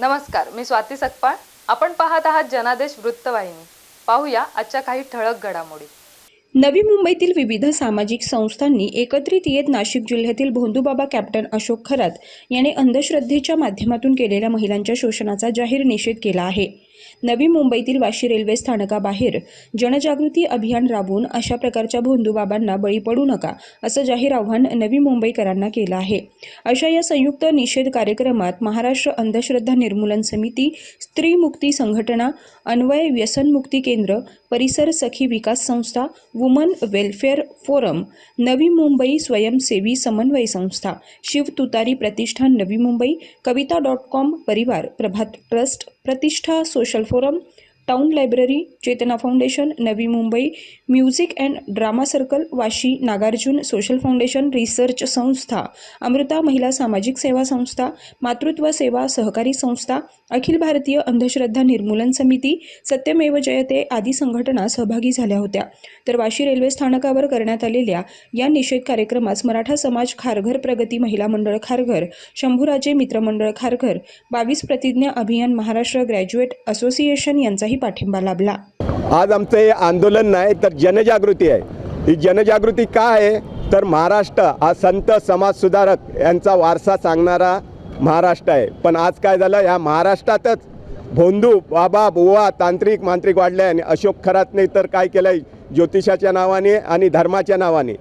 नमस्कार, मी स्वाती सकपाळ. आपण पाहत आहात जनादेश वृत्तवाहिनी. पाहूया आजच्या काही ठळक घडामोडी. नवी मुंबईतील विविध सामाजिक संस्थांनी एकत्रित येत नाशिक जिल्ह्यातील भोंदूबाबा कॅप्टन अशोक खरात याने अंधश्रद्धेच्या माध्यमातून केलेल्या महिलांच्या शोषणाचा जाहीर निषेध केला आहे. नवी मुंबईतील वाशी रेल्वे स्थानकाबाहेर जनजागृती अभियान राबवून अशा प्रकारच्या भोंदूबाबांना बळी पडू नका असं जाहीर आव्हान नवी मुंबईकरांना केलं आहे. अशा या संयुक्त निषेध कार्यक्रमात महाराष्ट्र अंधश्रद्धा निर्मूलन समिती, स्त्री मुक्ती संघटना, अन्वय व्यसनमुक्ती केंद्र, परिसर सखी विकास संस्था, woman welfare forum, Navi Mumbai स्वयंसेवी समन्वय संस्था, शिव तुतारी प्रतिष्ठान नवी मुंबई, कविता.com Parivar, Prabhat trust, Pratishtha social forum, town library, Chetna foundation Navi Mumbai, music and drama circle Vashi, Nagarjun social foundation, research संस्था, अमृता महिला सामाजिक सेवा संस्था, मातृत्व सेवा सहकारी संस्था, अखिल भारतीय अंधश्रद्धा निर्मूलन समिती, सत्यमेव जयते आदी संघटना सहभागी झाल्या होत्या. तर वाशी रेल्वे स्थानकावर करण्यात आलेल्या या निषेध कार्यक्रमास मराठा समाज खारघर प्रगती महिला मंडळ खारघर, शंभूराजे मित्रमंडळ खारघर, 22 प्रतिज्ञा अभियान महाराष्ट्र ग्रॅज्युएट असोसिएशन यांचाही पाठिंबा लाभला. आज आमचं हे आंदोलन नाही तर जनजागृती आहे. ही जनजागृती का आहे तर महाराष्ट्र हा संत समाज सुधारक यांचा वारसा सांगणारा महाराष्ट्र आहे. पण आज काय झालं, या महाराष्ट्रातच भोंदू बाबा बुवा तांत्रिक मांत्रिक वाढले आणि अशोक खरातने तर काय केलं आहे ज्योतिषाच्या नावाने आणि धर्माच्या नावाने,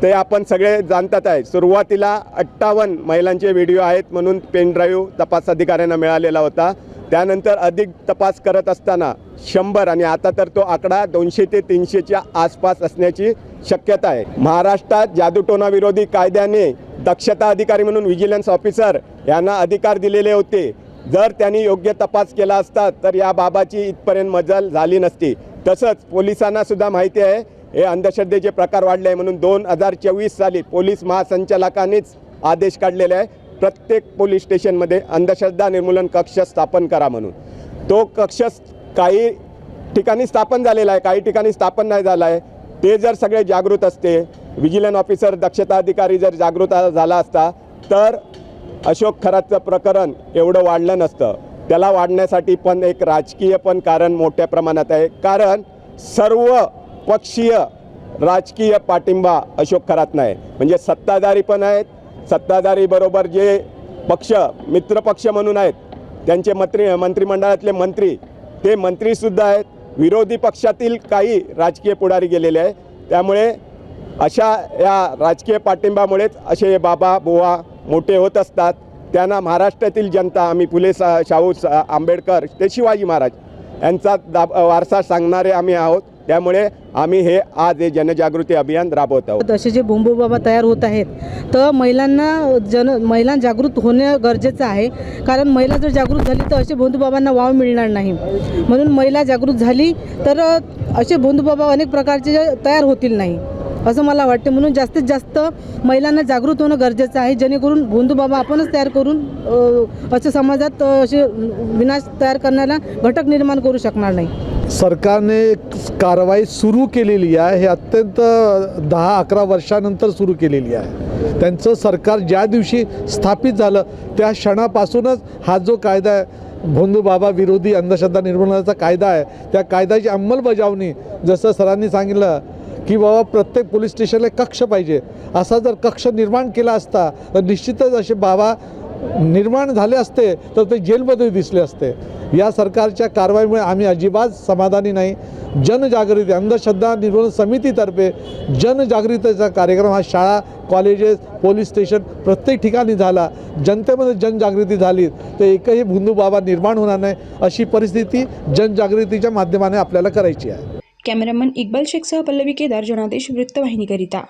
ते आपण सगळे जाणतात आहे. सुरुवातीला 58 महिलांचे व्हिडिओ आहेत म्हणून पेन ड्राईव्ह तपास अधिकाऱ्यांना मिळालेला होता. त्यानंतर अधिक तपास करत असताना 100 आणि आता तर तो आकडा 200 ते 300च्या आसपास असण्याची शक्यता आहे. महाराष्ट्रात जादूटोणा विरोधी कायद्याने दक्षता अधिकारी म्हणून विजिलन्स ऑफिसर यांना अधिकार दिलेले होते. जर त्यांनी योग्य तपास केला असता तर या बाबाची इथपर्यंत मजल झाली नसती. तसंच पोलिसांना सुद्धा माहिती आहे हे अंधश्रद्धेचे प्रकार वाढले आहे म्हणून 2024 साली पोलीस महासंचालकांनीच आदेश काढलेले आहे प्रत्येक पोलीस स्टेशनमध्ये अंधश्रद्धा निर्मूलन कक्ष स्थापन करा म्हणून. तो कक्ष काही ठिकाणी स्थापन झालेला आहे, काही ठिकाणी स्थापन नाही झाला आहे. ते जर सगळे जागृत असते, विजिलन्स ऑफिसर दक्षता अधिकारी जर जागृत झाला असता तर अशोक खरातचं प्रकरण एवढं वाढलं नसतं. त्याला वाढण्यासाठी पण एक राजकीय पण कारण मोठ्या प्रमाणात आहे. कारण सर्व पक्षीय राजकीय पाठिंबा अशोक खरात नाही. म्हणजे सत्ताधारी पण आहेत, सत्ताधारी बरोबर जे पक्ष मित्रपक्ष म्हणून आहेत त्यांचे मंत्रिमंडळातले मंत्री ते मंत्रीसुद्धा आहेत. विरोधी पक्षातील काही राजकीय पुढारी गेलेले आहे. त्यामुळे अशा या राजकीय पाठिंबामुळेच असे बाबा बुवा मोठे होत असतात. त्यांना महाराष्ट्रातील जनता, आम्ही फुले शाहू आंबेडकर ते शिवाजी महाराज यांचा वारसा सांगणारे आम्ही आहोत. त्यामुळे आम्ही हे आज हे जनजागृती अभियान राबवत आहोत. असे जे भोंदूबाबा तयार होत आहेत तर महिला जागृत होणे गरजेचं आहे. कारण महिला जर जागृत झाली तर असे भोंदूबाबांना वाव मिळणार नाही. म्हणून महिला जागृत झाली तर असे भोंदूबाबा अनेक प्रकारचे तयार होतील नाही असं मला वाटते. म्हणून जास्तीत जास्त महिलांना जागृत होणं गरजेचं आहे जेणेकरून भोंदूबाबा आपणच तयार करून असे समाजात असे विनाश तयार करण्याला घटक निर्माण करू शकणार नाही. सरकारने कारवाई सुरू केलेली आहे. हे अत्यंत 10-11 वर्षानंतर सुरू केलेली आहे. त्यांचं सरकार ज्या दिवशी स्थापित झालं त्या क्षणापासूनच हा जो कायदा आहे भोंदूबाबा विरोधी अंधश्रद्धा निर्मूलनाचा कायदा आहे त्या कायद्याची अंमलबजावणी जसं सरांनी सांगितलं की बाबा प्रत्येक पोलीस स्टेशनला कक्ष पाहिजे, असा जर कक्ष निर्माण केला असता तर निश्चितच असे बाबा निर्माण झाले असते तर ते जेलमध्ये दिसले असते. या सरकारच्या कारवाईमुळे आम्ही अजिबात समाधानी नाही. जनजागृती अंधश्रद्धा निर्मूलन समितीतर्फे जनजागृतीचा कार्यक्रम हा शाळा, कॉलेजेस, पोलीस स्टेशन प्रत्येक ठिकाणी झाला. जनतेमध्ये जनजागृती झाली तर एकही भोंदूबाबा निर्माण होणार नाही अशी परिस्थिती जनजागृतीच्या माध्यमाने आपल्याला करायची आहे. कॅमेरामन इक्बाल शेखसह पल्लवी केदार, जनादेश वृत्तवाहिनीकरिता.